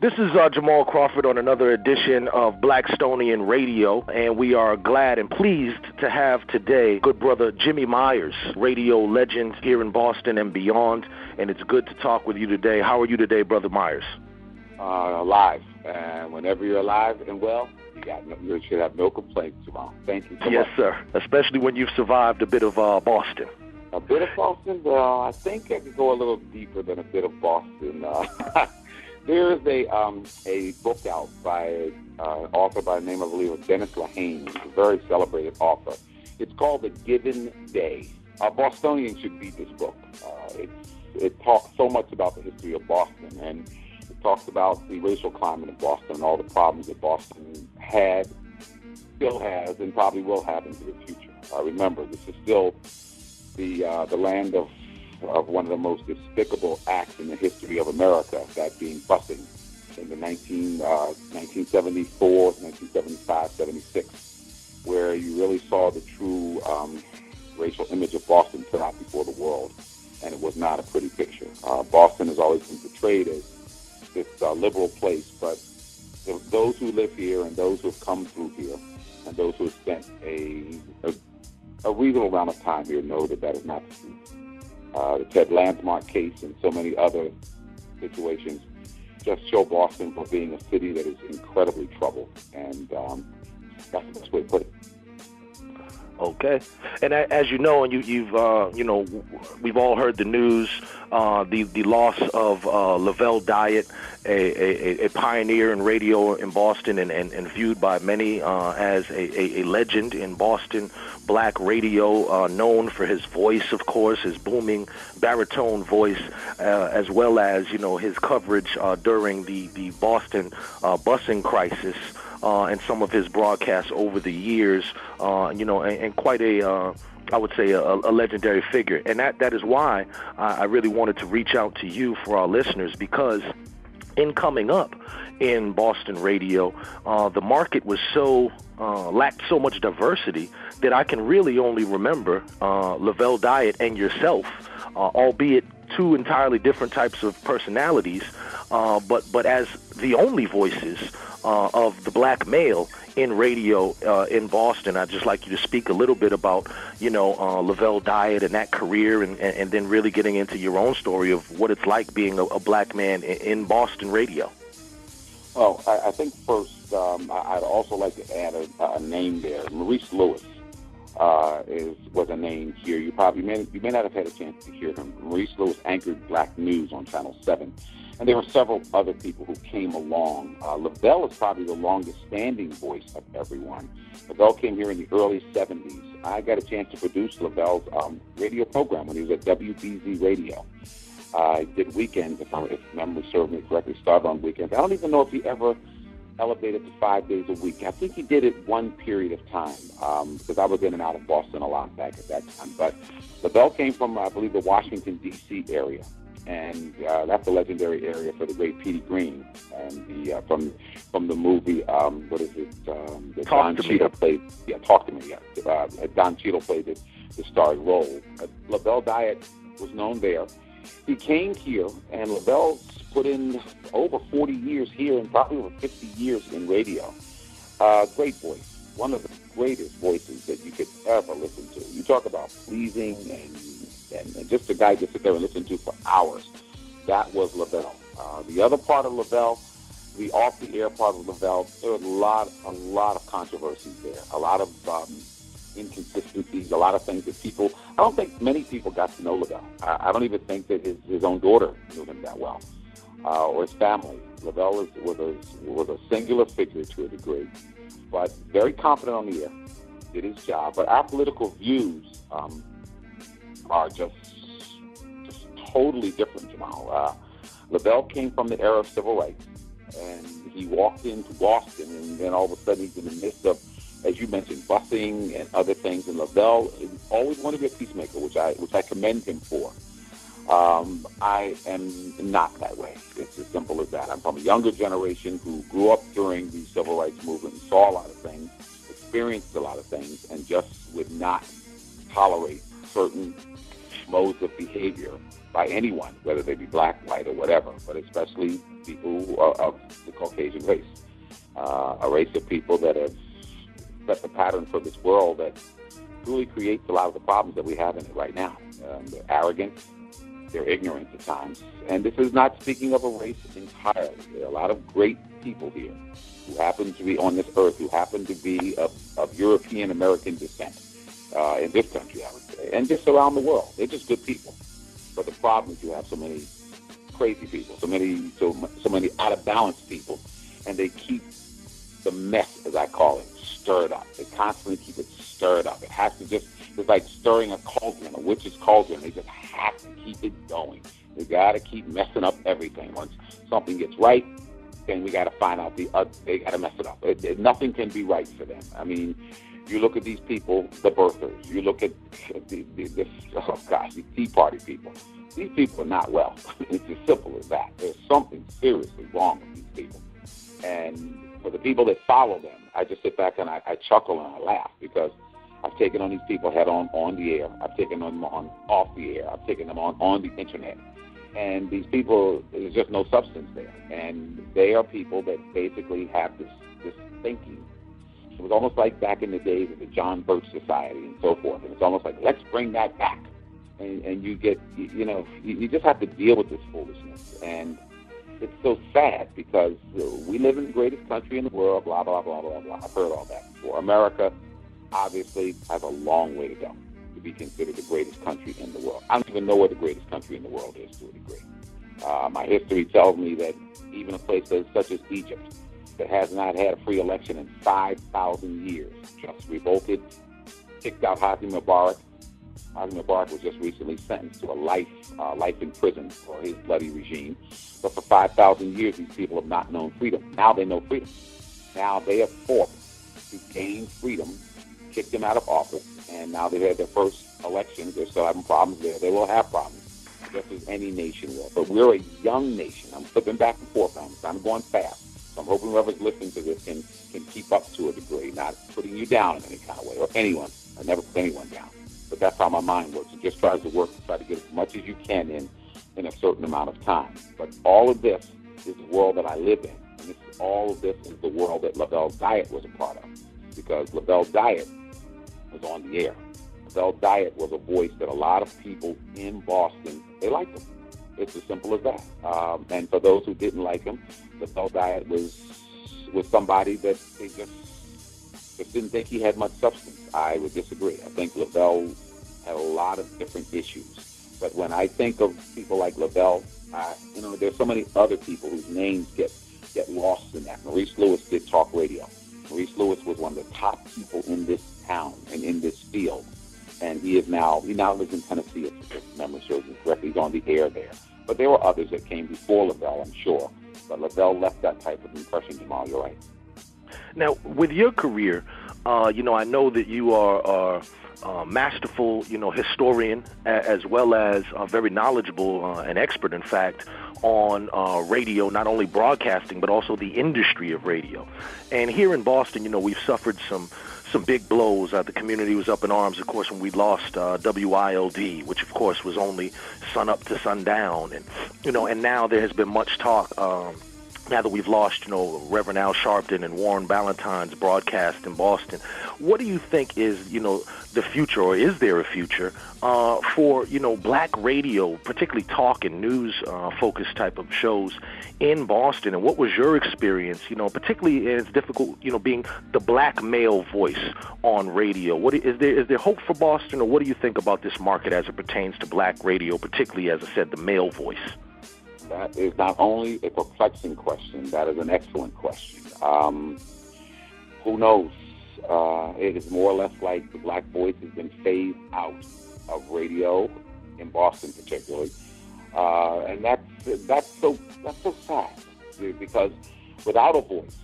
This is Jamal Crawford on another edition of Blackstonian Radio, and we are glad and pleased to have today good brother Jimmy Myers, radio legend here in Boston and beyond, and it's good to talk with you today. How are you today, Brother Myers? Alive, and whenever you're alive and well, you should have no complaints, Jamal. Thank you so much. Yes, sir, especially when you've survived a bit of Boston. A bit of Boston? Well, I think I could go a little deeper than a bit of Boston. There is a book out by an author by the name, I believe, Dennis Lehane, a very celebrated author. It's called The Given Day. Bostonians should read this book. It talks so much about the history of Boston, and it talks about the racial climate of Boston and all the problems that Boston had, still has, and probably will have into the future. Remember, this is still the land of one of the most despicable acts in the history of America, that being busing in the 1974, 1975, 76, where you really saw the true racial image of Boston put out before the world, and it was not a pretty picture. Boston has always been portrayed as this liberal place, but those who live here and those who have come through here and those who have spent a reasonable amount of time here know that that is not the truth. The Ted Landmark case and so many other situations just show Boston for being a city that is incredibly troubled, and that's the best way to put it. Okay, and as you know, and you've we've all heard the news, the loss of Lovell Dyett, a pioneer in radio in Boston, and viewed by many as a legend in Boston black radio, known for his voice, of course, his booming baritone voice, as well as his coverage during the Boston busing crisis. And some of his broadcasts over the years, and quite I would say a legendary figure. And that is why I really wanted to reach out to you for our listeners, because in coming up in Boston radio, the market was lacked so much diversity that I can really only remember Lovell Dyett and yourself, albeit two entirely different types of personalities, but as the only voices of the black male in radio in Boston. I'd just like you to speak a little bit about, Lovell Dyett and that career, and then really getting into your own story of what it's like being a black man in Boston radio. Well, I think first I'd also like to add a name there. Maurice Lewis was a name here. You may not have had a chance to hear him. Maurice Lewis anchored Black News on Channel 7. And there were several other people who came along. Lovell is probably the longest-standing voice of everyone. Lovell came here in the early 70s. I got a chance to produce Lovell's radio program when he was at WBZ Radio. I did weekends, if memory serves me correctly, started on weekends. I don't even know if he ever elevated to 5 days a week. I think he did it one period of time, because I was in and out of Boston a lot back at that time. But Lovell came from, I believe, the Washington, D.C. area. And that's the legendary area for the great Petey Green, and the from the movie what is it? That Don Cheadle played. Yeah, Talk to Me. Yeah, Don Cheadle played the starring role. Lovell Dyett was known there. He came here, and Lovell put in over 40 years here, and probably over 50 years in radio. Great voice, one of the greatest voices that you could ever listen to. You talk about pleasing and just a guy to sit there and listen to for hours. That was Lovell. The other part of Lovell, the off-the-air part of Lovell, there was a lot of controversies there, a lot of inconsistencies, a lot of things that I don't think many people got to know Lovell. I don't even think that his own daughter knew him that well, or his family. Lovell was a singular figure to a degree, but very confident on the air, did his job. But our political views are just totally different, Jamal. Lovell came from the era of civil rights, and he walked into Boston, and then all of a sudden he's in the midst of, as you mentioned, busing and other things. And Lovell always wanted to be a peacemaker, which I commend him for. I am not that way. It's as simple as that. I'm from a younger generation who grew up during the civil rights movement, saw a lot of things, experienced a lot of things, and just would not tolerate certain modes of behavior by anyone, whether they be black, white, or whatever, but especially people who are of the Caucasian race, a race of people that have set the pattern for this world that truly creates a lot of the problems that we have in it right now. They're arrogant, they're ignorant at times, and this is not speaking of a race entirely. There are a lot of great people here who happen to be on this earth, who happen to be of European-American descent in this country, I would say, and just around the world. They're just good people. But the problem is you have so many crazy people, so many out-of-balance people, and they keep the mess, as I call it, stirred up. They constantly keep it stirred up. It has to just, it's like stirring a cauldron, a witch's cauldron. They just have to keep it going. They got to keep messing up everything. Once something gets right, then we got to find out they got to mess it up. Nothing can be right for them. I mean, you look at these people, the birthers. You look at the Tea Party people. These people are not well. It's as simple as that. There's something seriously wrong with these people. And for the people that follow them, I just sit back and I chuckle and I laugh because I've taken on these people head on the air. I've taken them on off the air. I've taken them on the internet. And these people, there's just no substance there. And they are people that basically have this thinking. It was almost like back in the days of the John Birch Society and so forth. And it's almost like, let's bring that back. And you get, you just have to deal with this foolishness. And it's so sad because we live in the greatest country in the world, blah, blah, blah, blah, blah. I've heard all that before. America obviously has a long way to go to be considered the greatest country in the world. I don't even know what the greatest country in the world is to a degree. My history tells me that even a place such as Egypt that has not had a free election in 5,000 years just revolted, kicked out Hosni Mubarak. Hosni Mubarak was just recently sentenced to a life in prison for his bloody regime. But for 5,000 years, these people have not known freedom. Now they know freedom. Now they have fought to gain freedom, kicked them out of office, and now they've had their first elections. They're still having problems there. They will have problems, just as any nation will. But we're a young nation. I'm flipping back and forth on this. I'm going fast. So I'm hoping whoever's listening to this can keep up to a degree, not putting you down in any kind of way, or anyone. I never put anyone down. But that's how my mind works. It just tries to work to try to get as much as you can in a certain amount of time. But all of this is the world that I live in. And all of this is the world that Lovell Dyett was a part of. Because Lovell Dyett was on the air. Lovell Dyett was a voice that a lot of people in Boston, they liked him. It's as simple as that. And for those who didn't like him, Lovell Dyett was somebody that they just didn't think he had much substance. I would disagree. I think Lovell had a lot of different issues. But when I think of people like Lovell, there's so many other people whose names get lost in that. Maurice Lewis did talk radio. Maurice Lewis was one of the top people in this town and in this field. And he now lives in Tennessee, if memory serves me correctly. He's on the air there. But there were others that came before Lovell, I'm sure. But Lovell left that type of impression, Jamal. You're right. Now, with your career, I know that you are a masterful, historian, as well as very knowledgeable and expert, in fact, on radio, not only broadcasting, but also the industry of radio. And here in Boston, we've suffered some big blows. The community was up in arms, of course, when we lost WILD, which, of course, was only sun up to sundown. And now there has been much talk, now that we've lost, Reverend Al Sharpton and Warren Ballantyne's broadcast in Boston. What do you think is, the future, or is there a future for, black radio, particularly talk and news focused type of shows in Boston? And what was your experience, particularly as difficult, being the black male voice on radio? Is there hope for Boston, or what do you think about this market as it pertains to black radio, particularly, as I said, the male voice? That is not only a perplexing question, that is an excellent question. Who knows? It is more or less like the black voice has been phased out of radio, in Boston particularly. And that's so sad, because without a voice,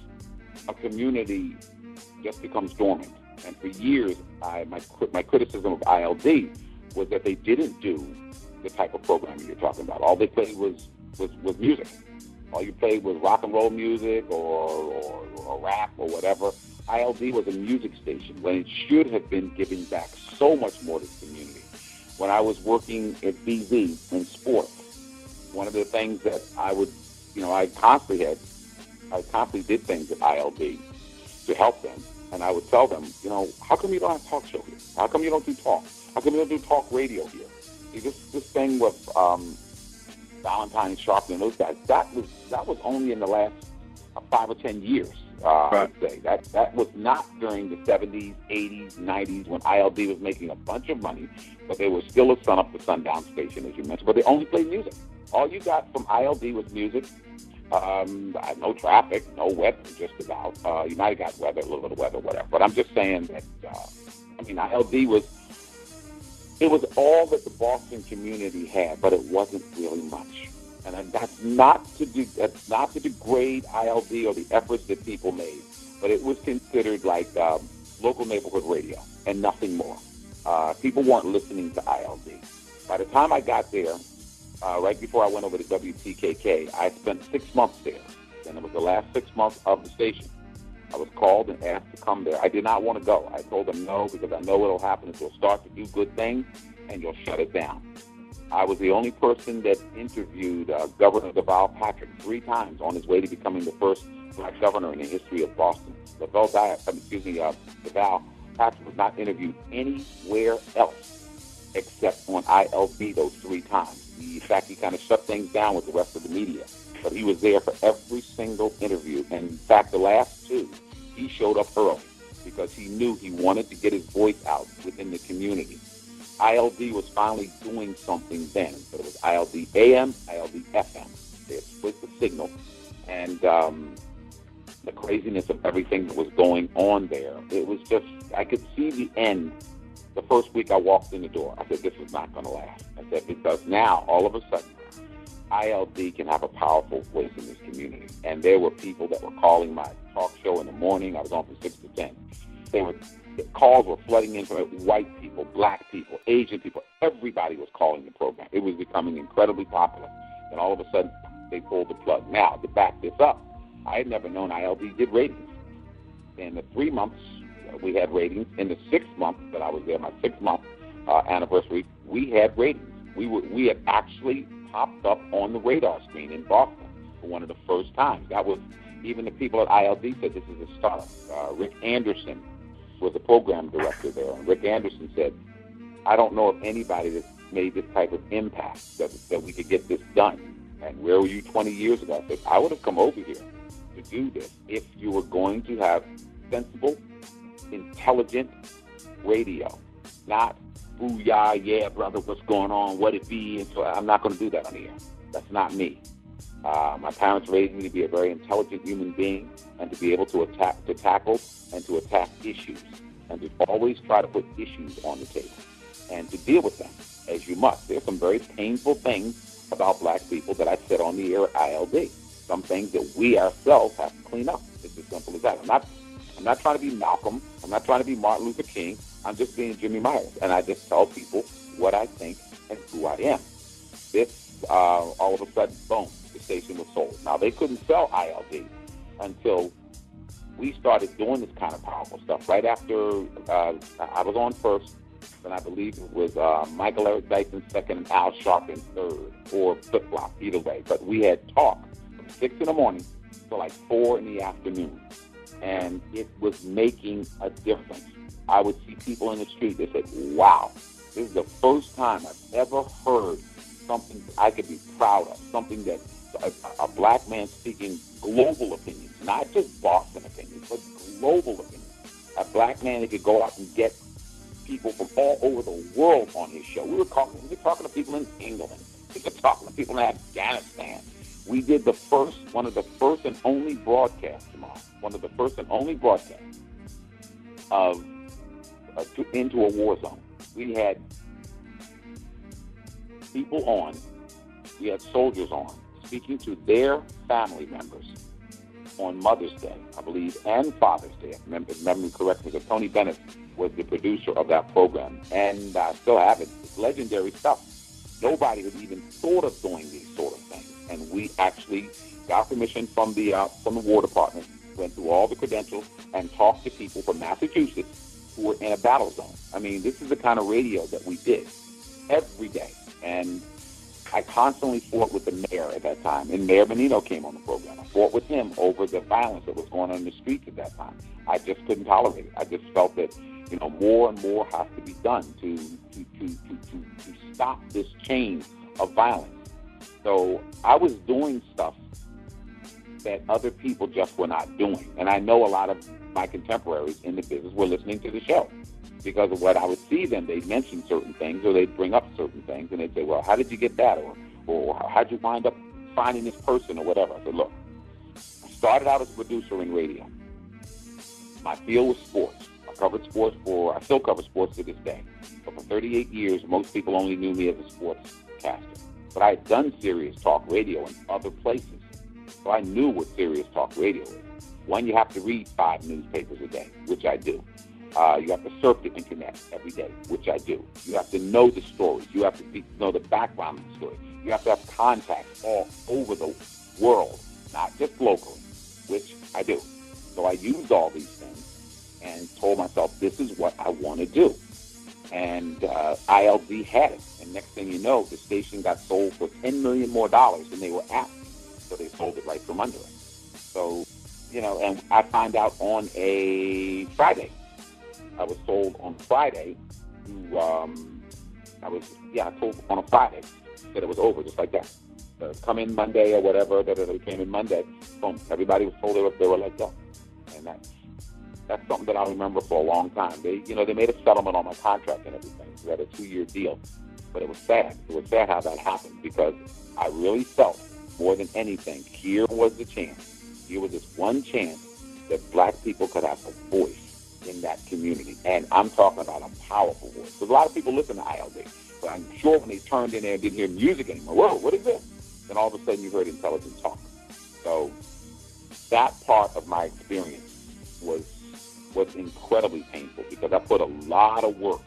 a community just becomes dormant. And for years, my criticism of ILD was that they didn't do the type of programming you're talking about. All they played was music. All you played was rock and roll music or rap or whatever. ILD was a music station when it should have been giving back so much more to the community. when I was working at BZ in sports, one of the things that I would, I constantly did things at ILD to help them. And I would tell them, how come you don't have a talk show here? How come you don't do talk? How come you don't do talk radio here? See, this thing with Valentine Sharp and those guys, that was only in the last 5 or 10 years, right. I'd say. That was not during the 70s, 80s, 90s when ILD was making a bunch of money, but they were still a sun-up to sundown station, as you mentioned. But they only played music. All you got from ILD was music. No traffic, no weather, just about. You might have got weather, a little bit of weather, whatever. But I'm just saying that, ILD was all that the Boston community had, but it wasn't really much. And that's not to degrade ILD or the efforts that people made, but it was considered like local neighborhood radio and nothing more. People weren't listening to ILD. By the time I got there, right before I went over to WTKK, I spent 6 months there, and it was the last 6 months of the station. I was called and asked to come there. I did not want to go. I told them no, because I know what will happen is you'll start to do good things, and you'll shut it down. I was the only person that interviewed Governor Lovell Patrick 3 times on his way to becoming the first black governor in the history of Boston. Lovell Patrick was not interviewed anywhere else except on ILD those 3 times. In fact, he kind of shut things down with the rest of the media. But he was there for every single interview. And in fact, the last 2, he showed up early because he knew he wanted to get his voice out within the community. ILD was finally doing something then, but it was ILD AM, ILD FM. They had split the signal, and the craziness of everything that was going on there, it was just, I could see the end. The first week I walked in the door, I said, this is not going to last. I said, because now, all of a sudden, ILD can have a powerful voice in this community. And there were people that were calling my talk show in the morning. I was on from 6 to 10. The calls were flooding in from white people, black people, Asian people. Everybody was calling the program. It was becoming incredibly popular. And all of a sudden, they pulled the plug. Now, to back this up, I had never known ILD did ratings. In the 3 months, we had ratings. In the 6th month that I was there, my 6th-month anniversary, we had ratings. We had actually popped up on the radar screen in Boston for one of the first times. That was, even the people at ILD said this is a start. Rick Anderson was the program director there, and Rick Anderson said, I don't know of anybody that's made this type of impact that we could get this done. And where were you 20 years ago? I said, I would have come over here to do this if you were going to have sensible, intelligent radio, not booyah, yeah, brother, what's going on, what it be, and so I'm not going to do that on the air. That's not me. My parents raised me to be a very intelligent human being and to be able to tackle and to attack issues and to always try to put issues on the table and to deal with them as you must. There's some very painful things about black people that I said on the air at ILD. Some things that we ourselves have to clean up. It's as simple as that. I'm not trying to be Malcolm. I'm not trying to be Martin Luther King. I'm just being Jimmy Myers, and I just tell people what I think and who I am. This, all of a sudden, boom, the station was sold. Now, they couldn't sell ILD until we started doing this kind of powerful stuff. Right after I was on first, and I believe it was Michael Eric Dyson second and Al Sharpton third, or flip-flop, either way. But we had talk from 6 in the morning to like 4 in the afternoon, and it was making a difference. I would see people in the street that said, wow, this is the first time I've ever heard something I could be proud of, something that a black man speaking global opinions, not just Boston opinions, but global opinions. A black man that could go out and get people from all over the world on his show. We were talking to people in England. We were talking to people in Afghanistan. We did one of the first and only broadcasts, of into a war zone. We had people on, we had soldiers on, speaking to their family members on Mother's Day, I believe, and Father's Day, if memory corrects me, because Tony Bennett was the producer of that program, and I still have it. It's legendary stuff. Nobody had even thought of doing these sort of things, and we actually got permission from the War Department, went through all the credentials, and talked to people from Massachusetts who were in a battle zone. I mean, this is the kind of radio that we did. every day. And I constantly fought with the mayor at that time, and Mayor Menino came on the program. I fought with him over the violence that was going on in the streets at that time. I just couldn't tolerate it. I just felt that, more and more has to be done to stop this chain of violence. So I was doing stuff that other people just were not doing. And I know a lot of my contemporaries in the business were listening to the show. Because of what I would see them, they'd mention certain things, or they'd bring up certain things, and they'd say, well, how did you get that? Or how'd you wind up finding this person, or whatever? I said, look, I started out as a producer in radio. My field was sports. I still cover sports to this day. But for 38 years, most people only knew me as a sportscaster. But I had done serious talk radio in other places. So I knew what serious talk radio is. One, you have to read 5 newspapers a day, which I do. You have to surf the internet every day, which I do. You have to know the stories. You have to know the background of the story. You have to have contacts all over the world, not just locally, which I do. So I used all these things and told myself, this is what I want to do. And ILD had it. And next thing you know, the station got sold for $10 million more than they were asked. So they sold it right from under us. So, and I find out on a Friday. I was told on Friday I told on a Friday that it was over, just like that. Come in Monday or whatever, they came in Monday, boom, everybody was told they were let go. And that's something that I'll remember for a long time. They made a settlement on my contract and everything. We had a 2-year deal. But it was sad. It was sad how that happened, because I really felt, more than anything, here was the chance. Here was this one chance that black people could have a voice in that community. And I'm talking about a powerful voice. Because a lot of people listen to ILD, but I'm sure when they turned in there and didn't hear music anymore, whoa, what is this? Then all of a sudden you heard intelligent talk. So that part of my experience was incredibly painful, because I put a lot of work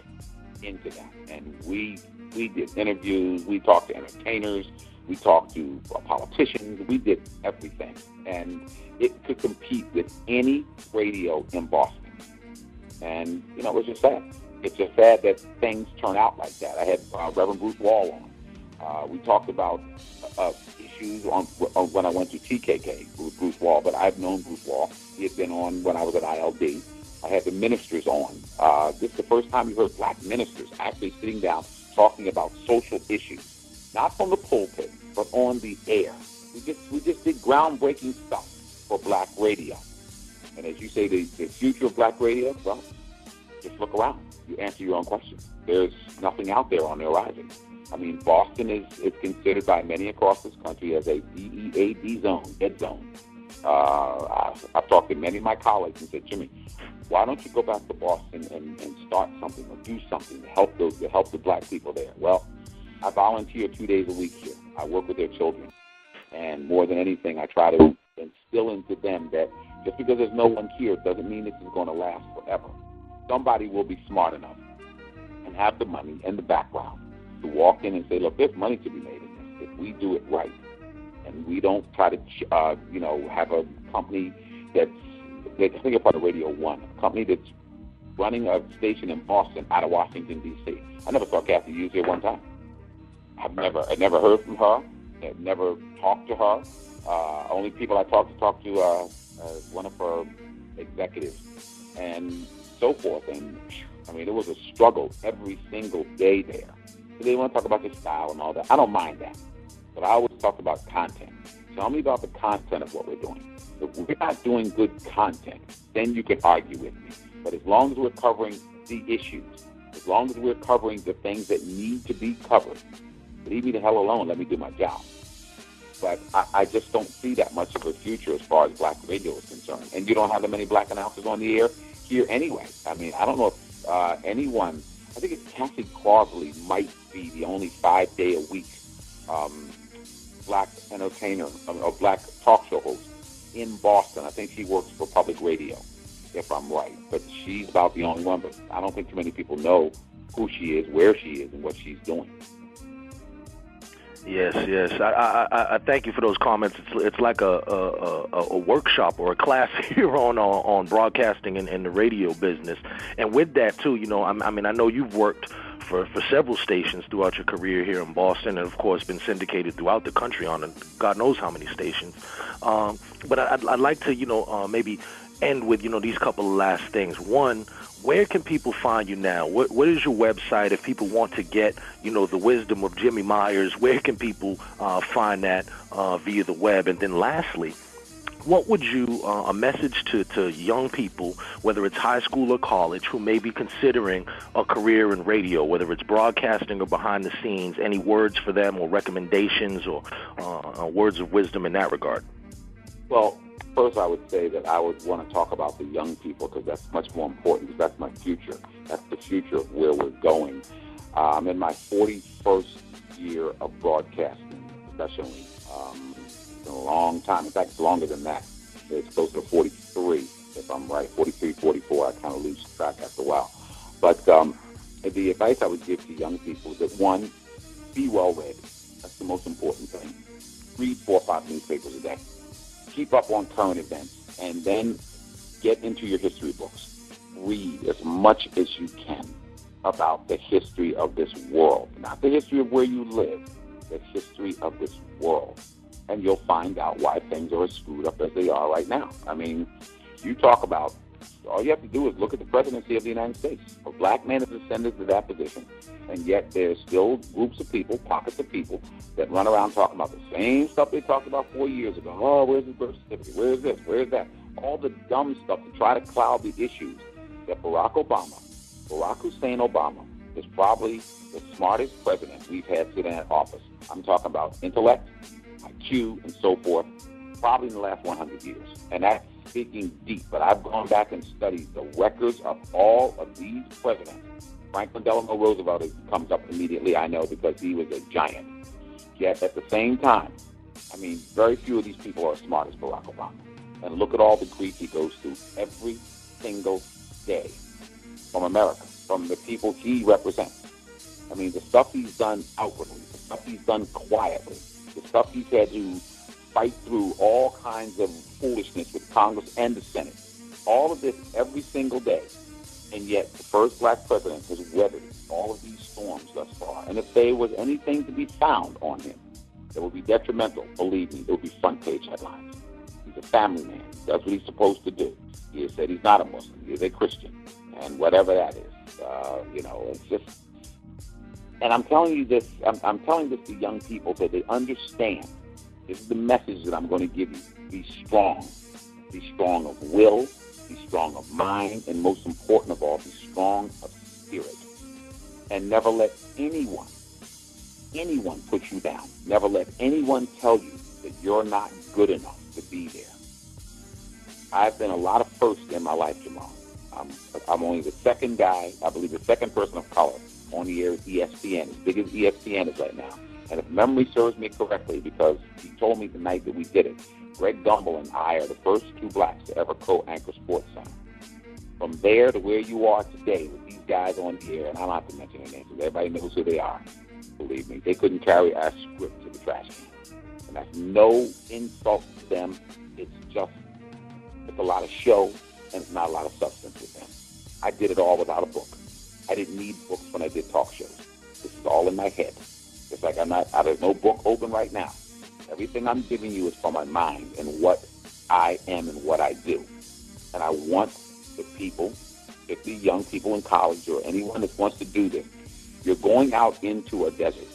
into that. And we did interviews, we talked to entertainers, we talked to politicians, we did everything. And it could compete with any radio in Boston. And, it was just sad. It's just sad that things turn out like that. I had Reverend Bruce Wall on. We talked about issues on when I went to TKK with Bruce Wall, but I've known Bruce Wall. He had been on when I was at ILD. I had the ministers on. This is the first time you heard black ministers actually sitting down talking about social issues, not from the pulpit, but on the air. We just did groundbreaking stuff for black radio. And as you say, the future of black radio, well, just look around. You answer your own question. There's nothing out there on the horizon. I mean, Boston is considered by many across this country as a DEAD zone, dead zone. I've talked to many of my colleagues and said, Jimmy, why don't you go back to Boston and start something or do something to help the black people there? Well, I volunteer 2 days a week here. I work with their children. And more than anything, I try to instill into them that just because there's no one here doesn't mean this is going to last forever. Somebody will be smart enough and have the money and the background to walk in and say, look, there's money to be made in this if we do it right. And we don't try to, have a company I think you're part of Radio 1, a company that's running a station in Boston out of Washington, D.C. I never saw Kathy Hughes here one time. I never heard from her. I've never talked to her. Only people I talked to one of her executives and so forth. And, it was a struggle every single day there. So they want to talk about the style and all that. I don't mind that. But I always talk about content. Tell me about the content of what we're doing. If we're not doing good content, then you can argue with me. But as long as we're covering the issues, as long as we're covering the things that need to be covered, leave me the hell alone. Let me do my job. But I just don't see that much of a future as far as black radio is concerned. And you don't have that many black announcers on the air here anyway. I don't know if anyone, I think it's Cassie Crossley might be the only 5-day-a-week black entertainer, or black talk show host in Boston. I think she works for public radio, if I'm right. But she's about the only one. But I don't think too many people know who she is, where she is, and what she's doing. Yes. I thank you for those comments. It's like a workshop or a class here on broadcasting and the radio business. And with that too, I know you've worked for several stations throughout your career here in Boston, and of course been syndicated throughout the country on God knows how many stations. But I'd like to, maybe end with, these couple of last things. One, where can people find you now? What is your website? If people want to get, the wisdom of Jimmy Myers, where can people find that via the web? And then lastly, what would you, a message to young people, whether it's high school or college, who may be considering a career in radio, whether it's broadcasting or behind the scenes, any words for them or recommendations or words of wisdom in that regard? Well, first I would say that I would want to talk about the young people, because that's much more important, because that's my future. That's the future of where we're going. I'm in my 41st year of broadcasting professionally. A long time. In fact, it's longer than that. It's closer to 43, if I'm right. 43, 44. I kind of lose track after a while. But the advice I would give to young people is that, one, be well read. That's the most important thing. Read 4 or 5 newspapers a day. Keep up on current events, and then get into your history books. Read as much as you can about the history of this world. Not the history of where you live, the history of this world. And you'll find out why things are as screwed up as they are right now. I mean, you talk about, all you have to do is look at the presidency of the United States. A black man is ascended to that position, and yet there's still groups of people, pockets of people, that run around talking about the same stuff they talked about 4 years ago. Oh, where's the birth certificate? Where's this? Where's that? All the dumb stuff to try to cloud the issues. That Barack Hussein Obama, is probably the smartest president we've had sit in office. I'm talking about intellect, IQ, and so forth, probably in the last 100 years. And that's speaking deep, but I've gone back and studied the records of all of these presidents. Franklin Delano Roosevelt comes up immediately, I know, because he was a giant. Yet at the same time, I mean, very few of these people are as smart as Barack Obama. And look at all the grief he goes through every single day from America, from the people he represents. I mean, the stuff he's done outwardly, the stuff he's done quietly, the stuff he's had to fight through all kinds of foolishness with Congress and the Senate. All of this every single day. And yet the first black president has weathered all of these storms thus far. And if there was anything to be found on him that would be detrimental, believe me, there would be front-page headlines. He's a family man. He does what he's supposed to do. He has said he's not a Muslim. He is a Christian. And whatever that is, it's just... And I'm telling you this, I'm telling this to young people so they understand. This is the message that I'm going to give you. Be strong. Be strong of will. Be strong of mind. And most important of all, be strong of spirit. And never let anyone put you down. Never let anyone tell you that you're not good enough to be there. I've been a lot of firsts in my life, Jamal. I'm only the second guy, I believe the second person of color on the air with ESPN, as big as ESPN is right now. And if memory serves me correctly, because he told me the night that we did it, Greg Gumbel and I are the first 2 blacks to ever co-anchor Sports Center. From there to where you are today with these guys on the air, and I don't have to mention their names, because everybody knows who they are. Believe me, they couldn't carry our script to the trash can. And that's no insult to them. It's a lot of show, and it's not a lot of substance with them. I did it all without a book. I didn't need books when I did talk shows. This is all in my head. It's like there's no book open right now. Everything I'm giving you is from my mind and what I am and what I do. And I want the people, particularly young people in college or anyone that wants to do this, you're going out into a desert.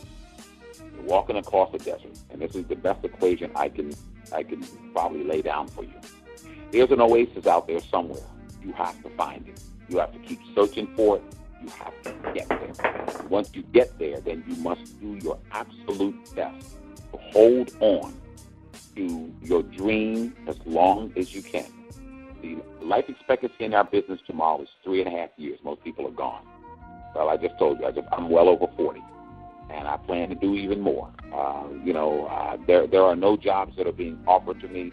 You're walking across a desert. And this is the best equation I can probably lay down for you. There's an oasis out there somewhere. You have to find it. You have to keep searching for it. You have to get there. Once you get there, then you must do your absolute best to hold on to your dream as long as you can. The life expectancy in our business, Jamal, is 3.5 years. Most people are gone. Well, I just told you, I'm well over 40, and I plan to do even more. There are no jobs that are being offered to me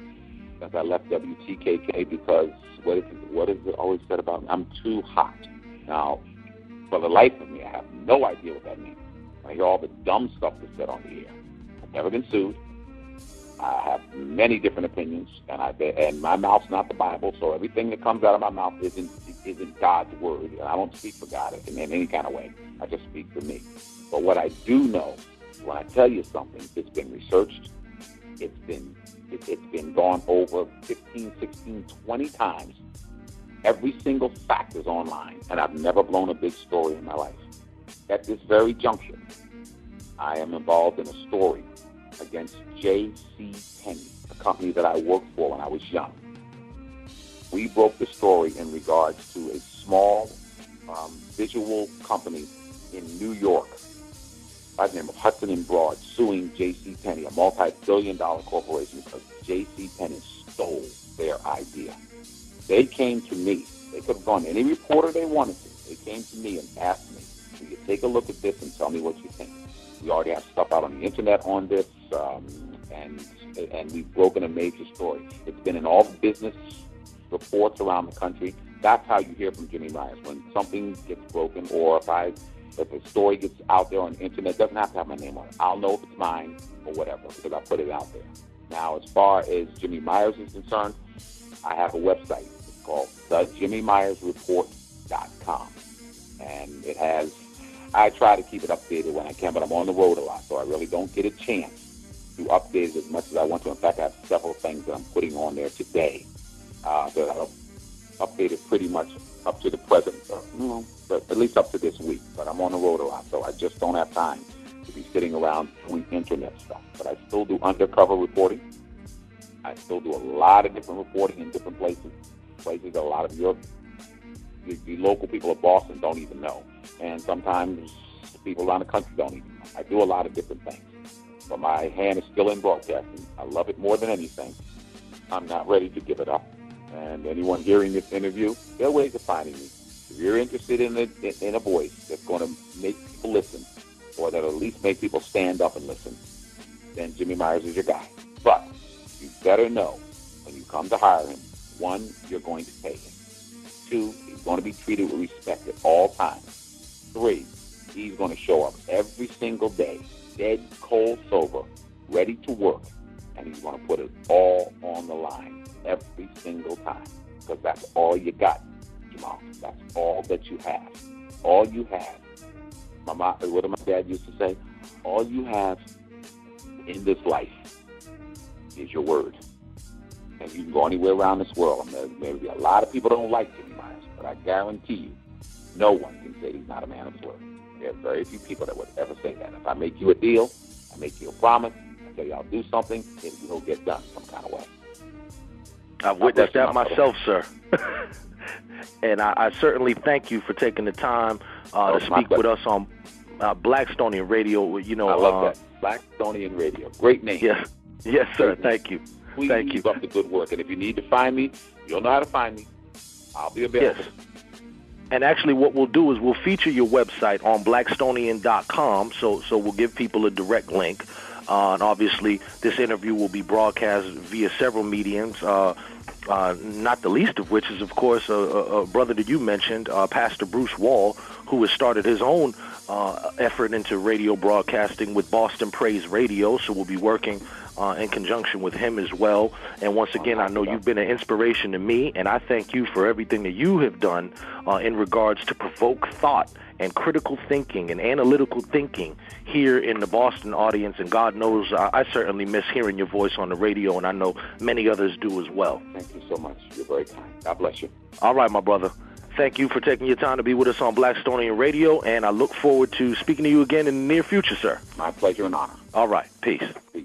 since I left WTKK because what is it always said about me? I'm too hot. Now, for the life of me, I have no idea what that means. I hear all the dumb stuff that's said on the air. I've never been sued. I have many different opinions, and my mouth's not the Bible, so everything that comes out of my mouth isn't isn't God's word. And I don't speak for God in any kind of way. I just speak for me. But what I do know, when I tell you something, it's been researched. It's been gone over 15, 16, 20 times. Every single fact is online, and I've never blown a big story in my life. At this very juncture, I am involved in a story against J.C. Penney, a company that I worked for when I was young. We broke the story in regards to a small visual company in New York by the name of Hudson and Broad suing J.C. Penney, a multi-billion-dollar corporation, because J.C. Penney stole their idea. They came to me. They could have gone to any reporter they wanted to. They came to me and asked me, will you take a look at this and tell me what you think? We already have stuff out on the internet on this, and we've broken a major story. It's been in all the business reports around the country. That's how you hear from Jimmy Myers. When something gets broken, or if a story gets out there on the internet, it doesn't have to have my name on it. I'll know if it's mine or whatever, because I put it out there. Now, as far as Jimmy Myers is concerned, I have a website. It's called thejimmymyersreport.com. And it has, I try to keep it updated when I can, but I'm on the road a lot, so I really don't get a chance to update it as much as I want to. In fact, I have several things that I'm putting on there today that I'll update it pretty much up to the present, but at least up to this week. But I'm on the road a lot, so I just don't have time to be sitting around doing internet stuff. But I still do undercover reporting. I still do a lot of different reporting in different places that a lot of the local people of Boston don't even know. And sometimes people around the country don't even know. I do a lot of different things. But my hand is still in broadcasting. I love it more than anything. I'm not ready to give it up. And anyone hearing this interview, there are ways of finding me. If you're interested in a voice that's going to make people listen, or that'll at least make people stand up and listen, then Jimmy Myers is your guy. But you better know when you come to hire him, 1, you're going to pay him. 2, he's going to be treated with respect at all times. 3, he's going to show up every single day, dead, cold, sober, ready to work, and he's going to put it all on the line every single time, because that's all you got, Jamal. That's all that you have. All you have. What did my dad used to say? All you have in this life is your word. And you can go anywhere around this world. Maybe a lot of people don't like Jimmy Myers, but I guarantee you, no one can say he's not a man of his word. There are very few people that would ever say that. If I make you a deal, I make you a promise, I tell you I'll do something, it will get done some kind of way. I've witnessed that myself, sir. And I certainly thank you for taking the time to speak with us on Blackstonian Radio. You know, I love that. Blackstonian Radio. Great name. Yes, sir. Thank you. Please thank you. Keep up the good work. And if you need to find me, you'll know how to find me. I'll be available. Yes. And actually what we'll do is we'll feature your website on Blackstonian.com, so we'll give people a direct link. And obviously, this interview will be broadcast via several mediums, not the least of which is, of course, a brother that you mentioned, Pastor Bruce Wall, who has started his own effort into radio broadcasting with Boston Praise Radio. So we'll be working in conjunction with him as well. And once again, I know you've been an inspiration to me, and I thank you for everything that you have done in regards to provoke thought and critical thinking and analytical thinking here in the Boston audience. And God knows I certainly miss hearing your voice on the radio, and I know many others do as well. Thank you so much. You're very kind. God bless you. All right, my brother. Thank you for taking your time to be with us on Blackstonian Radio, and I look forward to speaking to you again in the near future, sir. My pleasure and honor. All right. Peace. Peace.